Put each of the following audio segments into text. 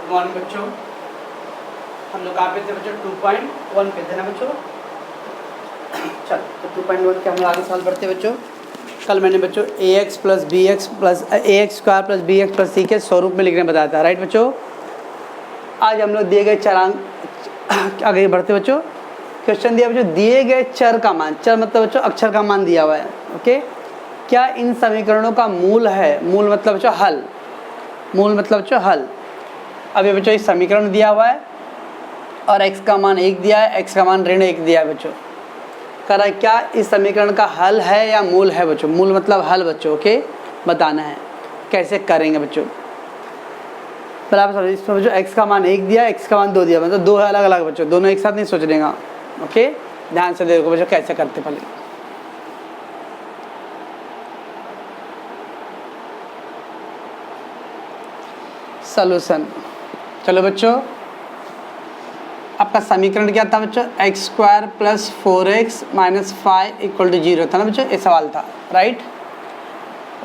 Good morning बच्चों। हम लोग कहाँ पे थे बच्चों? 2.1 पे थे ना बच्चों। चल तो 2.1 के हम लोग आगे सवाल पढ़ते बच्चों। कल मैंने बच्चों ax plus b x plus ax square plus b x plus c के स्वरूप में लिखने बताया था, राइट बच्चों। आज हम लोग दिए गए चरांक आगे बढ़ते बच्चों। क्वेश्चन दिया बच्चों, दिए गए चर का मान, चर मतलब बच्चों अक्षर का मान दिया हुआ है, ओके। क्या इन समीकरणों का मूल है? मूल मतलब बच्चों हल, मूल मतलब बच्चों हल। अभी बच्चों इस समीकरण दिया हुआ है और x का मान 1 दिया है, x का मान ऋण 1 दिया है बच्चों। कह रहा है क्या इस समीकरण का हल है या मूल है बच्चों। मूल मतलब हल बच्चों, ओके, बताना है। कैसे करेंगे बच्चों, बराबर समझो। इसमें बच्चों x का मान 1 दिया है, x का मान 2 दिया, मतलब दो है अलग अलग बच्चों, दोनों एक साथ नहीं सोच लेगा, ओके। ध्यान से देखो बच्चों कैसे करते पहले। सॉल्यूशन, चलो बच्चों, आपका समीकरण क्या था बच्चों? X square plus 4x minus 5 equal to 0 था ना बच्चों, ये सवाल था, राइट,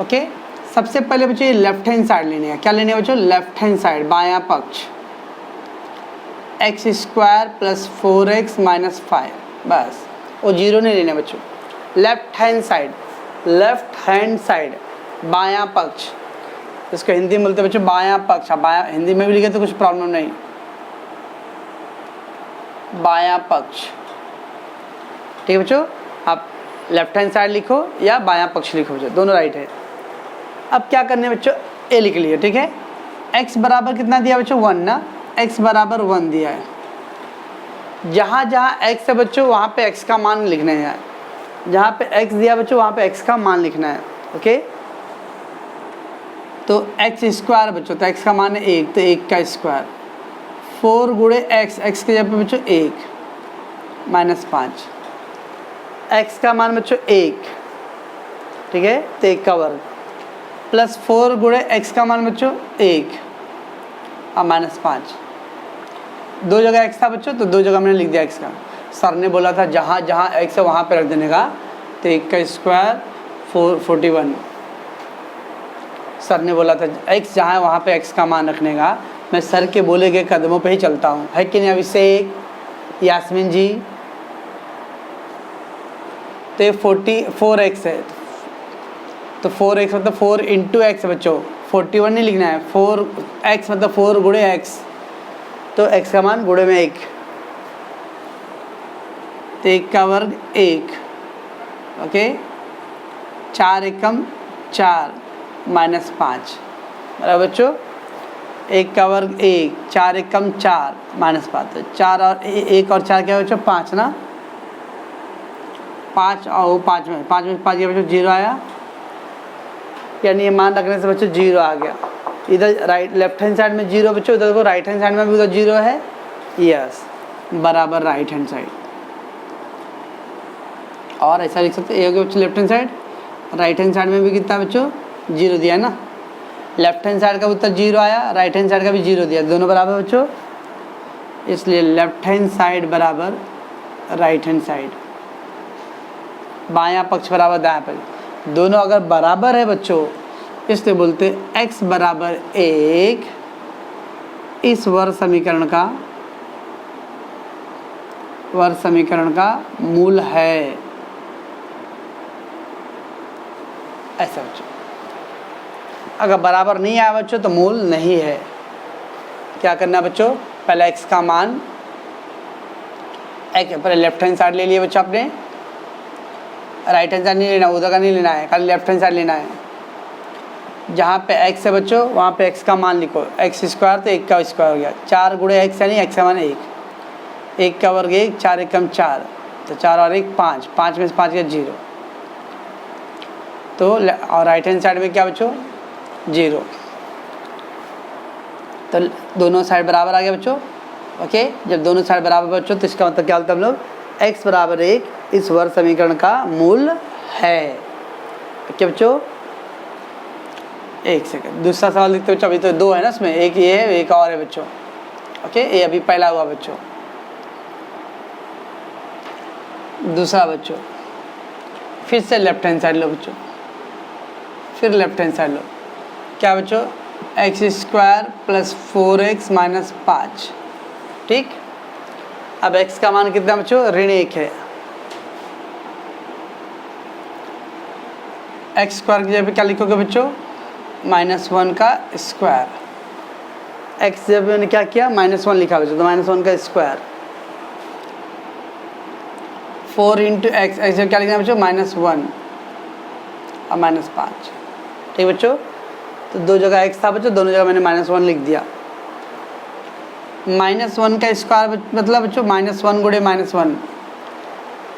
ओके। सबसे पहले बच्चों ये लेफ्ट हैंड साइड लेनी है। क्या लेनी है बच्चों? लेफ्ट हैंड साइड, बायां पक्ष। X square plus 4x minus 5, बस, वो 0 नहीं लेना बच्चों। Left hand side, left hand side, बायां पक्ष। इसको हिंदी में बोलते हैं बच्चों बायां पक्ष। आप बायां हिंदी में भी लिखे तो कुछ प्रॉब्लम नहीं। बायां पक्ष, ठीक है बच्चों। आप लेफ्ट हैंड साइड लिखो या बायां पक्ष लिखो बच्चों, दोनों राइट है। अब क्या करने बच्चों? ए लिख लिया, ठीक है। x बराबर कितना दिया बच्चों? 1 ना, x बराबर 1 दिया है। जहाँ जहाँ x है बच्चों वहाँ पे x का मान लिखना है। जहाँ पे x दिया बच्चों वहाँ पे x का मान लिखना है, ओके। तो एक्स स्क्वायर बच्चों, तो x का मान है 1, तो 1 का स्क्वायर। 4 गुणे x, x के जगह पे बच्चों 1 माइनस 5। x का मान बच्चों 1, ठीक है, तो 1 का वर्ग प्लस 4 गुणे x का मान बच्चों 1 और माइनस 5। दो जगह x था बच्चों, तो दो जगह मैंने लिख दिया x का। सर ने बोला था जहाँ जहाँ x है वहाँ पे रख देने का, तो 1 का स्क्वायर 41। सर ने बोला था x जहाँ है वहाँ पे x का मान रखने का। मैं सर के बोले गए कदमों पे ही चलता हूँ, है कि नहीं अभिषेक, यास्मीन जी। तो ये 44x है, तो 4x मतलब 4 इंटू एक्स बच्चों, 41 नहीं लिखना है। 4x मतलब 4 गुणे x, तो x का मान गुणे में 1, तो 1 का वर्ग 1, ओके। 4 एकम 4 माइनस 5, बराबर बच्चों। 1 का वर्ग 1, 4 एकम 4 माइनस 5, 4 और 1 और 4 क्या है बच्चों? 5 ना, 5 और 5 में 5 क्या बच्चों? 0 आया, यानी ये मान रखने से बच्चों 0 आ गया। इधर राइट लेफ्ट हैंड साइड में 0 बच्चों, इधर को राइट हैंड साइड में भी उधर 0 है, यस, बराबर राइट हैंड साइड। और ऐसा लिख सकते हैं बच्चों, left hand side, right hand side में भी कितना बच्चों? 0 दिया है ना। लेफ्ट हैंड साइड का उत्तर 0 आया, राइट हैंड साइड का भी 0 दिया, दोनों बराबर बच्चों, इसलिए लेफ्ट हैंड साइड बराबर राइट हैंड साइड। बायां पक्ष बराबर दायां पक्ष, दोनों अगर बराबर है बच्चों, इसलिए बोलते x बराबर 1 इस वर्ग समीकरण का मूल है, ऐसा बच्चों। अगर बराबर नहीं आया बच्चों तो मूल नहीं है। क्या करना है बच्चों? पहले x का मान, पहले लेफ्ट हैंड साइड ले लिए बच्चों आपने, राइट हैंड साइड नहीं लेना, उधर का नहीं लेना है, खाली लेफ्ट हैंड साइड लेना है। जहाँ पे x है बच्चों वहाँ पे x का मान लिखो, एक्स स्क्वायर, तो 1 का स्क्वायर हो गया। 4 गुणे x यानी x का मान 1, 1 का वर्ग 1, 4 एकम 4, तो 4 और 1 5, 5 में से 5 गया 0, तो और राइट हैंड साइड में क्या बच्चों? 0, तो दोनों साइड बराबर आ गया बच्चों, ओके। जब दोनों साइड बराबर बच्चों तो इसका मतलब क्या होता है? हम लोग x बराबर 1 इस वर्ग समीकरण का मूल है, क्या बच्चों? एक सेकंड, दूसरा सवाल लिखते बच्चों। अभी तो 2 है ना इसमें, एक ये है, एक और है बच्चों, ओके। ये अभी पहला हुआ बच्चों। दूसरा बच्चों, फिर से लेफ्ट हैंड साइड लो बच्चों, फिर लेफ्ट हैंड साइड लो। क्या बच्चों? X square plus 4x minus 5। ठीक, अब x का मान कितना बच्चों, ऋण 1 है। एक्स स्क्वायर की जगह पे क्या लिखोगे बच्चों, -1 का स्क्वायर। एक्स जब मैंने क्या किया, -1 लिखा बच्चों, तो -1 का स्क्वायर। 4 इंटू एक्स, एक्स क्या लिखना बच्चों, -1 और -5। ठीक बच्चों, तो दो जगह x था बच्चों, दोनों जगह मैंने -1 लिख दिया। -1 का स्क्वायर मतलब बच्चों -1 गुणे -1,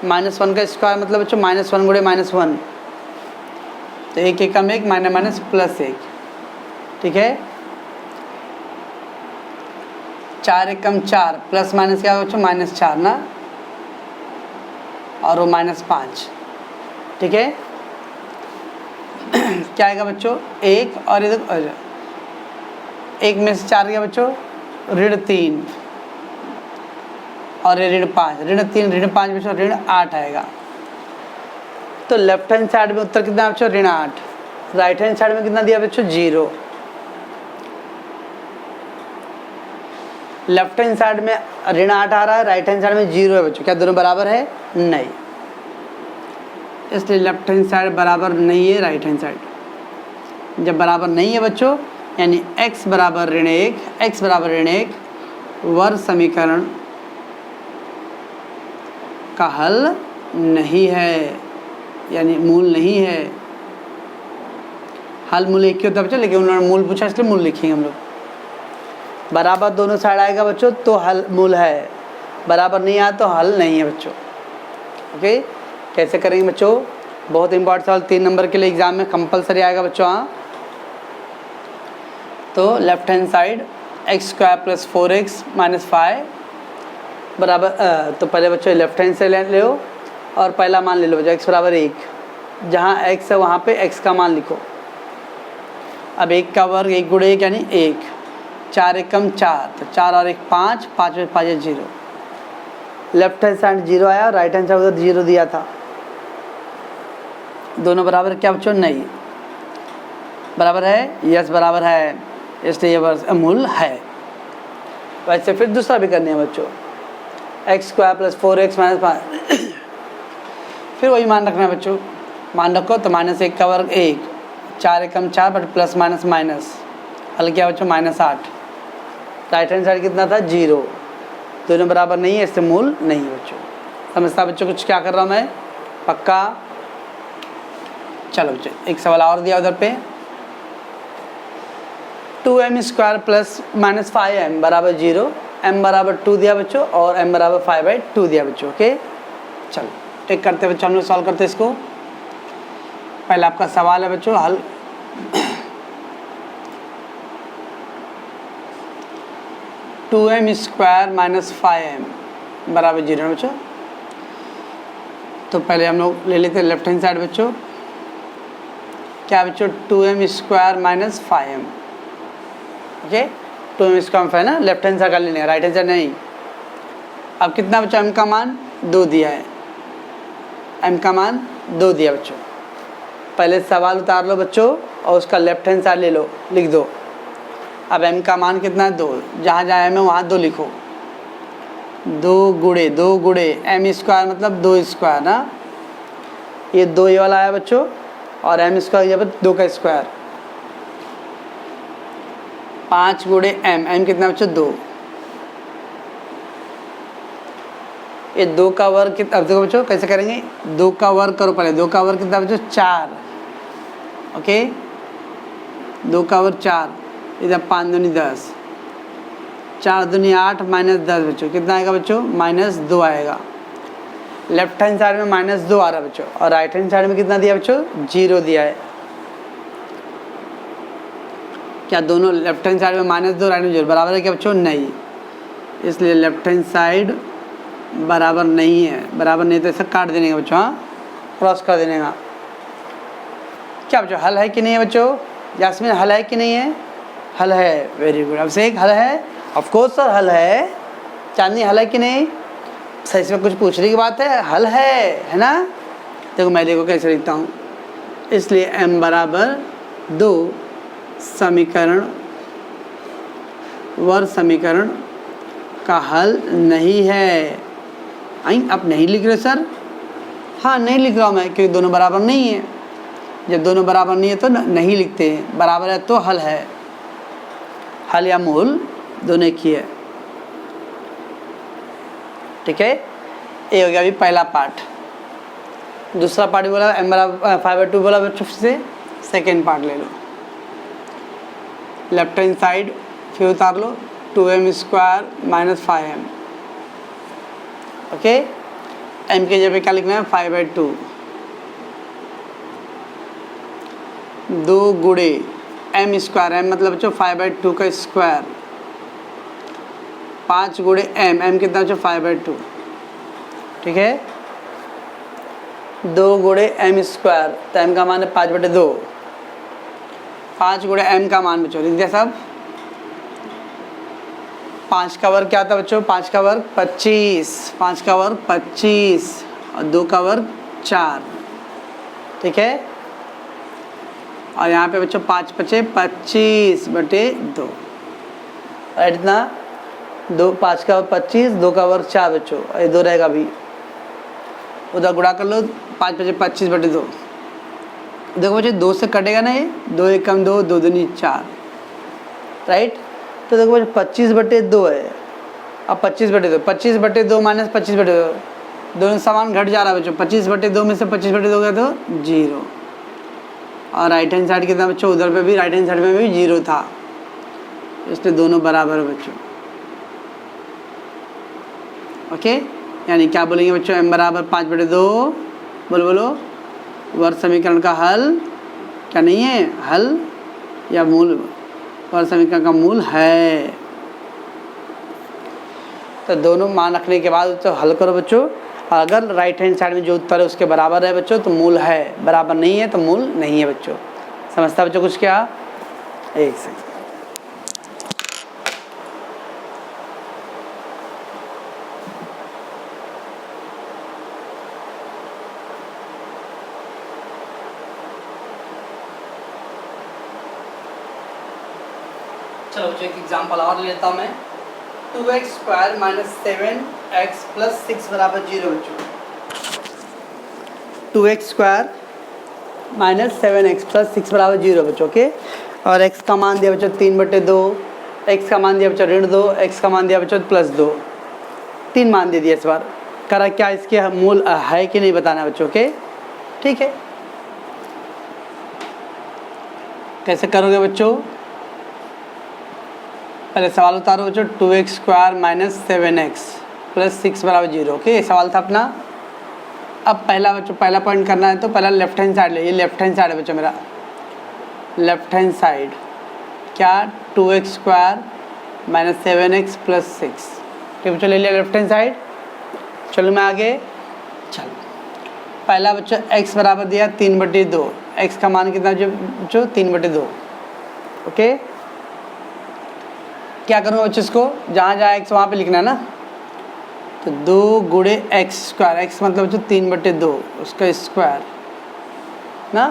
-1 का स्क्वायर मतलब बच्चों -1 गुणे -1, तो एक एकम एक, माइनस माइनस प्लस 1। ठीक है, 4 एकम 4, प्लस माइनस क्या बच्चों, -4 ना, और वो -5। ठीक है, क्या आएगा बच्चों, 1 और इधर 1 में से 4 गया बच्चों, ऋण 3 और ये ऋण 5, ऋण 3 ऋण 5 बच्चों ऋण 8 आएगा। तो लेफ्ट हैंड साइड में उत्तर कितना बच्चों, ऋण 8। राइट हैंड साइड में कितना दिया बच्चों, 0। लेफ्ट हैंड साइड में ऋण 8 आ रहा है, राइट हैंड साइड में 0 है बच्चों, क्या दोनों बराबर है, नहीं, इसलिए लेफ्ट हैंड साइड बराबर नहीं है राइट हैंड साइड। जब बराबर नहीं है बच्चों, यानी x बराबर ऋण 1, x बराबर ऋण 1 वर्ग समीकरण का हल नहीं है, यानी मूल नहीं है। हल मूल एक ही होता है बच्चों, लेकिन उन्होंने मूल पूछा इसलिए मूल लिखेंगे हम लोग। बराबर दोनों साइड आएगा बच्चों तो हल मूल है, बराबर नहीं आया तो हल नहीं है बच्चों। ओके, कैसे करेंगे बच्चों, बहुत इंपॉर्टेंट सवाल 3 नंबर के लिए एग्जाम में कंपलसरी आएगा बच्चों। हाँ, तो left hand side x square plus 4x minus 5 बराबर, तो पहले बच्चों लेफ्ट हैंड से ले लो और पहला मान ले लो बच्चों, x बराबर 1। जहाँ x है वहाँ पे x का मान लिखो। अब 1 का वर्ग 1 गुणे 1 यानी 1, 4 एकम 4, तो 4 और 1 5, 5 में 5 है 0। लेफ्ट हैंड साइड 0 आया, राइट हैंड साइड उधर 0 दिया था, दोनों बराबर क्या बच्चों, नहीं, बराबर है, यस बराबर है, इसलिए ये मूल है। वैसे फिर दूसरा भी करने हैं बच्चों, x square plus 4x minus 5 फिर वही मान रखना है बच्चों, मान रखो तो -1 का वर्ग 1, 4 एकम 4 बट प्लस माइनस माइनस, हल क्या बच्चों -8। राइट हैंड साइड कितना था, 0, दोनों बराबर नहीं है, इससे मूल नहीं है बच्चों। समझता बच्चों कुछ क्या कर रहा हूँ मैं, पक्का। चलो बच्चों एक सवाल और दिया उधर पे, 2m स्क्वायर प्लस -5m बराबर 0, m बराबर 2 दिया बच्चों और m बराबर 5/2 दिया बच्चों। ओके, चलो टेक करते बच्चों, हम लोग सॉल्व करते इसको। पहले आपका सवाल है बच्चों, हल 2m स्क्वायर माइनस 5m बराबर 0 बच्चों। तो पहले हम लोग ले लेते हैं लेफ्ट हैंड साइड बच्चों, क्या बच्चों, 2m square minus 5m। Okay, 2m square है ना, लेफ्ट हैंड साइड का लेने, राइट हैंड साइड नहीं। अब कितना बच्चों, m का मान 2 दिया है, m का मान 2 दिया बच्चों। पहले सवाल उतार लो बच्चों और उसका लेफ्ट हैंड साइड ले लो, लिख दो। अब m का मान कितना है, 2, जहाँ जहाँ m है वहाँ 2 लिखो। 2 गुणे m स्क्वायर मतलब 2 स्क्वायर ना, ये 2 ये वाला आया बच्चों, और m स्क्वायर यहाँ पर 2 का स्क्वायर। 5 गुणे m कितना बच्चों, 2। ये 2 का वर्ग कितना, अब देखो बच्चों कैसे करेंगे, 2 का वर्ग करो पहले, 2 का वर्ग कितना बच्चों, 4। ओके, 2 का वर्ग 4, इधर 5 दूनी 10, 4 दूनी 8 माइनस 10 बच्चों, कितना आएगा बच्चों, -2 आएगा। लेफ्ट हैंड साइड में -2 आ रहा है बच्चों, और राइट हैंड साइड में कितना दिया बच्चों, 0 दिया है। क्या दोनों लेफ्ट हैंड साइड में -2 राइट हैंड 0 बराबर है क्या बच्चों, नहीं, इसलिए लेफ्ट हैंड साइड बराबर नहीं है। बराबर नहीं तो ऐसा काट देने का बच्चों, हाँ क्रॉस कर देने का। क्या बच्चों हल है कि नहीं है बच्चों, यास्मीन हल है कि नहीं है, हल है, वेरी गुड। अब से एक हल है, ऑफ कोर्स सर हल है। चांदनी हल है कि नहीं, सर इसमें कुछ पूछने की बात है, हल है ना। देखो मैं देखो कैसे लिखता हूँ, इसलिए m बराबर 2 समीकरण वर्ग समीकरण का हल नहीं है। आप नहीं लिख रहे सर? हाँ नहीं लिख रहा हूँ मैं, क्योंकि दोनों बराबर नहीं है। जब दोनों बराबर नहीं है तो नहीं लिखते हैं, बराबर है तो हल है। हल या मूल दोनों एक ही है। ठीक है, ये हो गया अभी पहला पार्ट। दूसरा पार्ट बोला m बराबर 5/2 बोला बच्चों से, सेकेंड पार्ट ले लो। लेफ्ट हैंड साइड फिर उतार लो, 2m² - 5m। ओके, m के जगह क्या लिखना है? 5/2। 2 गुणे m², m मतलब बच्चों 5/2 का स्क्वायर, 5 गुणे m कितना बच्चों? 5/2। ठीक है, 2 गुणे m², तो m का मान है 5/2। 5 गुणे m का मान बच्चों लिख दिया सब। 5 का वर्ग क्या था बच्चों? 5 का वर्ग 25, 5 का वर्ग 25 और 2 का वर्ग 4। ठीक है, और यहाँ पे बच्चों 5 × 5 = 25/2। और इतना 5 का वर्ग 25, 2 का वर्ग 4 बच्चों, और ये 2 रहेगा अभी, उधर गुणा कर लो। 5 × 5 = 25/2। देखो बच्चों 2 से कटेगा ना, ये 2 × 1 = 2, 2 दूनी 4, राइट। तो देखो बच्चों 25/2 है। अब 25/2, 25/2 - 25/2, दोनों समान घट जा रहा है बच्चों। 25/2 में से 25/2 गया तो 0। और राइट हैंड साइड कितना बच्चों? उधर पे भी राइट हैंड साइड में भी 0 था, इसलिए दोनों बराबर है बच्चों। ओके, यानी क्या बोलेंगे बच्चों? m बराबर 5/2। बोलो बोलो, वर्ग समीकरण का हल क्या नहीं है? हल या मूल? वर्ग समीकरण का मूल है। तो दोनों मान रखने के बाद तो हल करो बच्चों। अगर राइट हैंड साइड में जो उत्तर है उसके बराबर है बच्चों तो मूल है, बराबर नहीं है तो मूल नहीं है बच्चों। समझता बच्चों कुछ? क्या एक सेकंड, चलो बच्चों एक एग्जाम्पल और लेता हूँ मैं। 2x² - 7x + 6 = 0 बच्चों। 2x² - 7x + 6 = 0 बच्चों के। और x का मान दिया बच्चों 3/2, x का मान दिया बच्चों -2, x का मान दिया बच्चों +2। 3 मान दे दिया इस बार। करा क्या इसके मूल है कि नहीं बताना बच्चों के। ठीक है, कैसे करोगे बच्चों? पहले सवाल उतारो बच्चों। 2x² - 7x + 6 = 0। ओके, सवाल था अपना। अब पहला बच्चों पहला पॉइंट करना है तो पहला लेफ्ट हैंड साइड ले। ये लेफ्ट हैंड साइड है बच्चों मेरा, लेफ्ट हैंड साइड क्या? 2x² - 7x + 6। ठीक बच्चों, ले लिया लेफ्ट हैंड साइड। चलो मैं आगे। चलो पहला बच्चों x बराबर दिया 3/2। x का मान कितना बच्चों? 3/2। ओके, क्या करूँगा बच्चों? इसको जहाँ जहाँ x वहाँ पे लिखना है ना। तो 2 गुणे x², x मतलब बच्चों 3/2 उसका स्क्वायर ना,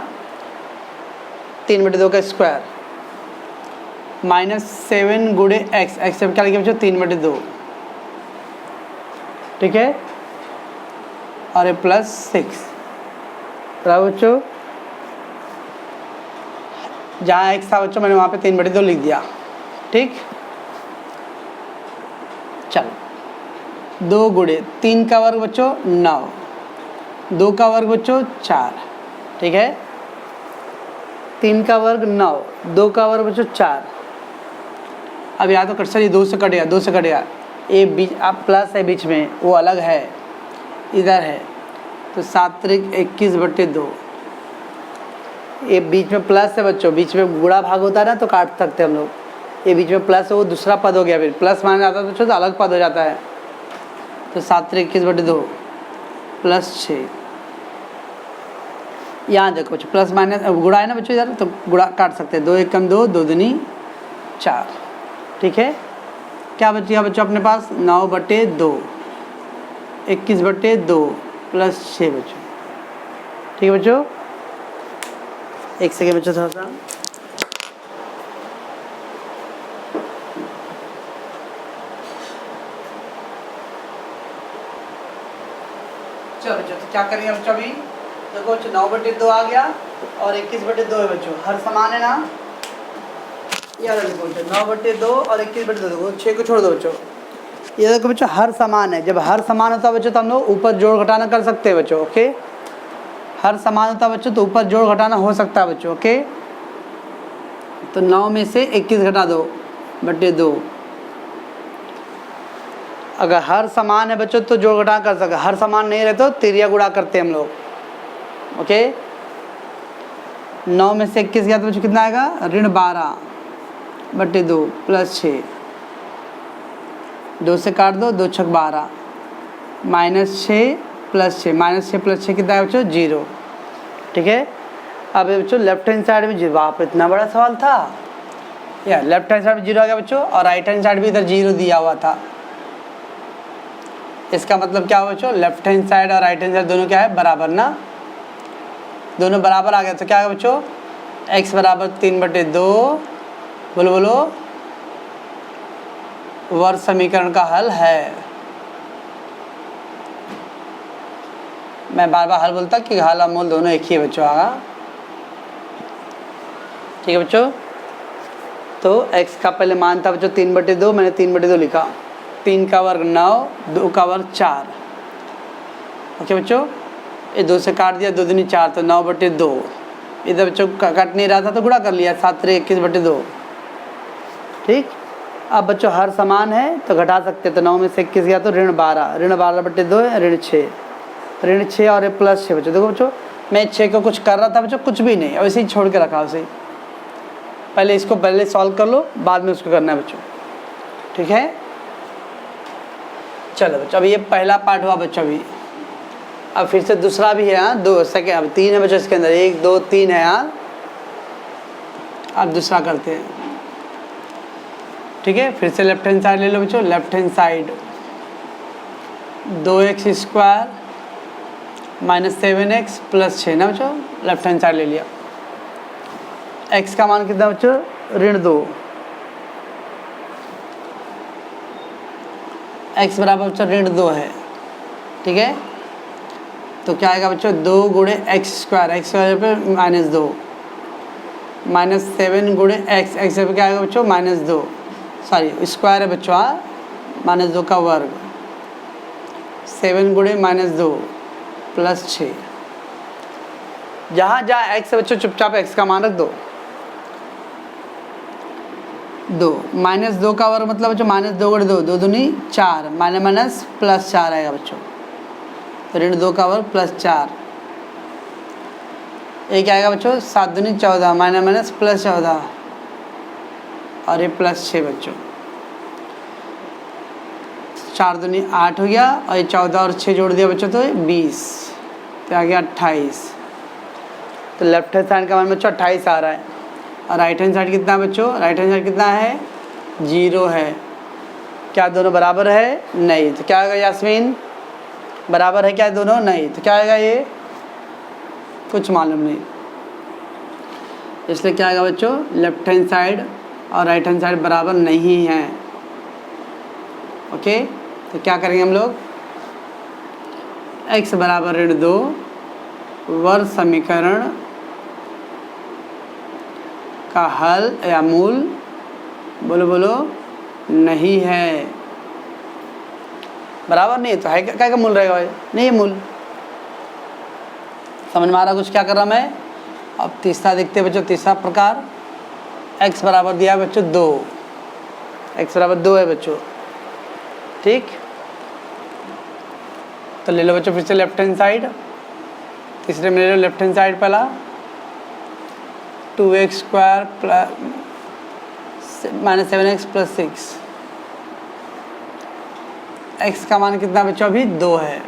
3/2 का स्क्वायर -7 गुणे x, x से क्या लिखे बच्चों? 3/2। ठीक है, और ये +6 बराबर बच्चों। जहाँ x था बच्चों मैंने वहाँ पे 3/2 लिख दिया। ठीक, चलो 2 गुणे 3 का वर्ग बच्चों 9, 2 का वर्ग बच्चों 4। ठीक है, 3 का वर्ग 9, 2 का वर्ग बच्चों 4। अब यहाँ तो कट सर 2 से कटेगा, 2 से कटेगा। ये बीच आप प्लस है बीच में, वो अलग है, इधर है तो 7 × 21/2। ये बीच में प्लस है बच्चों, बीच में गुणा भाग होता है ना तो काट सकते हैं हम लोग। ये बीच में प्लस है, वो दूसरा पद हो गया। फिर प्लस माना जाता है बच्चों तो अलग पद हो जाता है। तो 7 × 21/2 +6। यहाँ देखो बच्चों प्लस माइनस गुणा है ना बच्चों इधर, तो गुणा काट सकते हैं। 2 × 1 = 2, 2 दूनी 4। ठीक है, क्या बच गया बच्चों अपने पास? 9/2, 21/2 +6 बच्चों। ठीक है बच्चों, एक सेकेंड बच्चों थोड़ा सा। चलो बच्चों, तो क्या करेंगे बच्चों अभी? देखो बच्चों 9/2 आ गया और 21/2 है बच्चों, हर समान है ना। यार देखो बच्चों 9/2 और 21/2, देखो 6 को छोड़ दो बच्चों। ये देखो बच्चों हर समान है, जब हर समान होता है बच्चों तो हम लोग ऊपर जोड़ घटाना कर सकते हैं बच्चों। ओके, हर समान होता है बच्चों तो ऊपर जोड़ घटाना हो सकता है बच्चों। ओके, तो 9 में से 21 घटा दो बटे 2। अगर हर समान है बच्चों तो जोड़ घटाना कर सकते, हर समान नहीं रहते तो तिरिया गुणा करते हैं हम लोग। ओके, 9 में से 21 गया तो बच्चों कितना आएगा? -12/2 प्लस 6, 2 से काट दो, 2 छक 12, -6 प्लस 6, -6 प्लस 6 कितना है बच्चों? 0। ठीक है, अब बच्चों लेफ्ट हैंड साइड में 0, वहाँ पर इतना बड़ा सवाल था यार। लेफ्ट हैंड साइड में 0 आ गया बच्चों और राइट हैंड साइड भी इधर 0 दिया हुआ था। इसका मतलब क्या हुआ बच्चों? लेफ्ट हैंड साइड और राइट हैंड साइड दोनों क्या है? बराबर ना, दोनों बराबर आ गया तो क्या है बच्चों? x बराबर 3/2, बोलो बोलो, वर्ग समीकरण का हल है। मैं बार बार हल बोलता कि हल और मूल दोनों एक ही है बच्चों। आगा ठीक है बच्चों, तो x का पहले मान था बच्चों 3/2, मैंने 3/2 लिखा, 3 का वर्ग 9, 2 का वर्ग 4। ओके बच्चों, ये 2 से काट दिया, 2 दूनी 4 तो 9/2। इधर बच्चों कट नहीं रहा था तो गुणा कर लिया, 7 × 21/2। ठीक, अब बच्चों हर समान है तो घटा सकते, तो 9 में से 21 गया तो -12, -12/2 है -6, -6 और +6 बच्चों। देखो बच्चों मैं 6 को कुछ कर रहा था बच्चों, कुछ भी नहीं, वैसे ही छोड़ के रखा उसे। पहले इसको पहले सॉल्व कर लो, बाद में उसको करना है बच्चों। ठीक है, चलो बच्चों अब ये पहला पार्ट हुआ बच्चों। अभी अब फिर से दूसरा भी है। हाँ, 2 सेकेंड, अब 3 है बच्चों इसके अंदर, 1 2 3 है। हाँ, अब दूसरा करते हैं। ठीक है, फिर से लेफ्ट हैंड साइड ले लो बच्चों। Left hand side 2x² - 7x + 6 ना बच्चों, लेफ्ट हैंड साइड ले लिया। x का मान कितना बच्चों? -2। x बराबर बच्चों -2 है। ठीक है, तो क्या आएगा बच्चों? 2 × x², x² पे -2, -7 × x पे क्या आएगा बच्चों? -2, सॉरी स्क्वायर है बच्चों। हाँ, -2 का वर्ग, 7 × -2 + 6। जहाँ जहाँ x है बच्चों चुपचाप x का मान रख दो। 2 -2 का वर्ग मतलब बच्चों -2 × 2, 2 दूनी 4, माइनस प्लस 4 आएगा बच्चों, -2 का वर्ग +4। ये क्या आएगा बच्चों? 7 दूनी 14, माइनस प्लस 14 और ये +6 बच्चों। 4 दूनी 8 हो गया और ये 14 और 6 जोड़ दिया बच्चों तो 20, तो आ गया 28। तो लेफ्ट हैंड साइड का मान बच्चों 28 आ रहा है। और राइट हैंड साइड कितना है बच्चों? राइट हैंड साइड कितना है? 0 है। क्या दोनों बराबर है? नहीं। तो क्या आएगा यास्मीन? बराबर है क्या दोनों? नहीं। तो क्या आएगा ये? कुछ मालूम नहीं। इसलिए क्या आएगा बच्चों? लेफ्ट हैंड साइड और राइट हैंड साइड बराबर नहीं है। ओके, तो क्या करेंगे हम लोग? x बराबर -2 वर्ग समीकरण का हल या मूल, बोलो बोलो, नहीं है। बराबर नहीं है तो है क्या का मूल रहेगा भाई? नहीं है मूल। समझ में आ रहा कुछ क्या कर रहा मैं? अब तीसरा देखते हैं बच्चों। तीसरा प्रकार, x बराबर दिया है बच्चों 2, x बराबर 2 है बच्चों। ठीक, तो ले लो बच्चों फिर से लेफ्ट हैंड साइड। तीसरे में ले लो लेफ्ट हैंड साइड। पहला 2x² - 7x + 6। x का मान कितना बच्चों? अभी 2 है।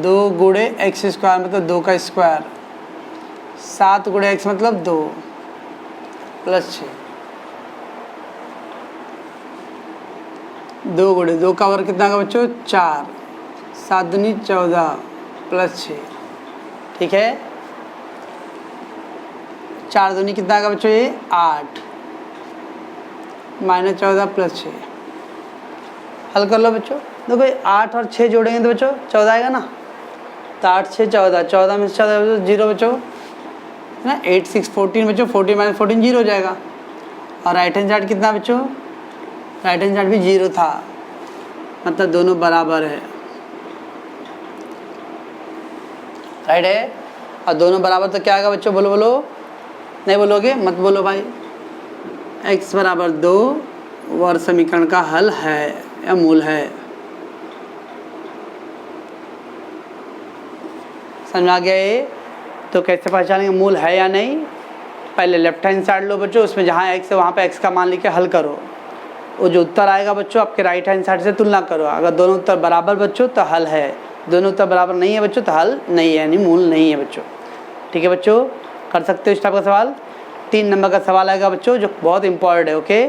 2 × x² मतलब 2 का स्क्वायर, 7 × x मतलब 2 + 6। 2 × 2 का वर्ग कितना का बच्चों? 4, 7 दूनी 14 + 6। ठीक है, 4 दूनी कितना का बच्चों? ये 8, -14 + 6। हल कर लो बच्चों। देखो 8 और 6 जोड़ेंगे तो बच्चों 14 आएगा ना। 7 8 6 14, 14 में से 14 जीरो बच्चों है ना, 8 6 14 बच्चों, 14 माइनस 14 जीरो हो जाएगा। और राइट हैंड साइड कितना बच्चों, राइट हैंड साइड भी जीरो था, मतलब दोनों बराबर है, राइट है। और दोनों बराबर तो क्या आएगा बच्चों, बोलो बोलो, नहीं बोलोगे मत बोलो भाई। x बराबर 2 और समीकरण का हल है या मूल है। समझ में आ गया ये? तो कैसे पहचानेंगे मूल है या नहीं? पहले लेफ्ट हैंड साइड लो बच्चों, उसमें जहाँ x है वहाँ पे x का मान लेके हल करो। वो जो उत्तर आएगा बच्चों आपके राइट हैंड साइड से तुलना करो। अगर दोनों उत्तर बराबर बच्चों तो हल है, दोनों उत्तर बराबर नहीं है बच्चों तो हल नहीं है, यानी मूल नहीं है बच्चों। ठीक है बच्चों, कर सकते हो इस टाइप का सवाल। 3 नंबर का सवाल आएगा बच्चों जो बहुत इंपॉर्टेंट है। ओके।